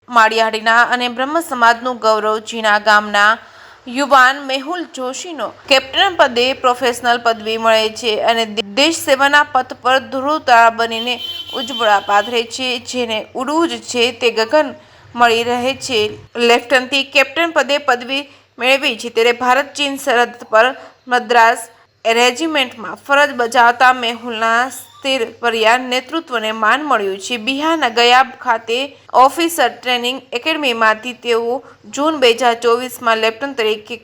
માળિયાહાટીના અને બ્રહ્મ સમાજનું ગૌરવ જીણા ગામના યુવાન મેહુલ જોશીનો કેપ્ટન પદે પ્રોફેશનલ પદવી મળે છે અને દેશ સેવાના પથ પર ધ્રુવતારા બનીને ઉજ્જવળા પાથરે છે, જેને ઉડવું જ છે તે ગગન મળી રહે છે. લેફ્ટનન્ટથી કેપ્ટન પદે પદવી મેળવી છે ત્યારે ભારત ચીન સરહદ પર મદ્રાસ રેજિમેન્ટમાં ફરજ બજાવતા મેહુલના સ્થિરપર્યા નેતૃત્વને માન મળ્યું છે. બિહારના ગયા ખાતે ઓફિસર ટ્રેનિંગ એકેડમીમાંથી તેઓ જૂન 2024માં લેફ્ટનન્ટ તરીકે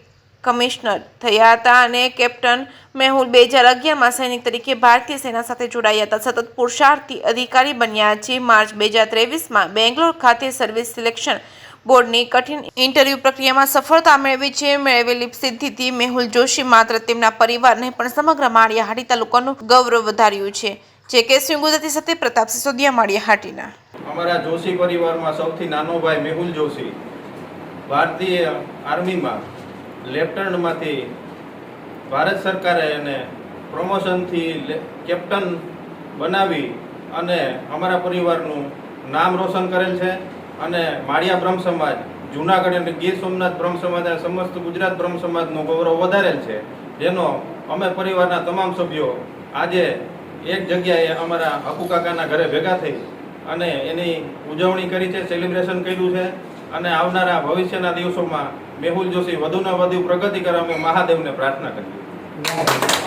કમિશનર થયા હતા અને કેપ્ટન મેહુલ 2011માં સૈનિક તરીકે ભારતીય સેના સાથે જોડાયા હતા. સતત પુરુષાર્થી અધિકારી બન્યા છે. માર્ચ 2023માં બેંગ્લોર ખાતે સર્વિસ સિલેક્શન બોર્ડની કઠિન ઇન્ટરવ્યૂ પ્રક્રિયામાં સફળતા મેળવી છે. મેળવેલી સિદ્ધિથી મેહુલ જોશી માત્ર તેમના પરિવાર નહીં પણ સમગ્ર માળિયાહાટી તાલુકાનું ગૌરવ વધાર્યું છે. જે કે ગુજરાતી સાથે પ્રતાપ સિસોદિયા, માળિયાહાટીના. અમારા જોશી પરિવારમાં સૌથી નાનો ભાઈ મેહુલ જોશી ભારતીય આર્મીમાં લેફ્ટનન્ટમાંથી ભારત સરકારે એને પ્રમોશનથી કેપ્ટન બનાવી અને અમારા પરિવારનું નામ રોશન કરેલ છે અને માળિયા બ્રહ્મ સમાજ, જૂનાગઢ અને ગીર સોમનાથ બ્રહ્મ સમાજ અને સમસ્ત ગુજરાત બ્રહ્મ સમાજનું ગૌરવ વધારેલ છે, જેનો અમે પરિવારના તમામ સભ્યો આજે એક જગ્યાએ અમારા હકુ કાકાના ઘરે ભેગા થઈ અને એની ઉજવણી કરી છે, સેલિબ્રેશન કર્યું છે અને આવનારા ભવિષ્યના દિવસોમાં મેહુલ જોશી વધુને વધુ પ્રગતિ કરવા અમે મહાદેવને પ્રાર્થના કરીએ.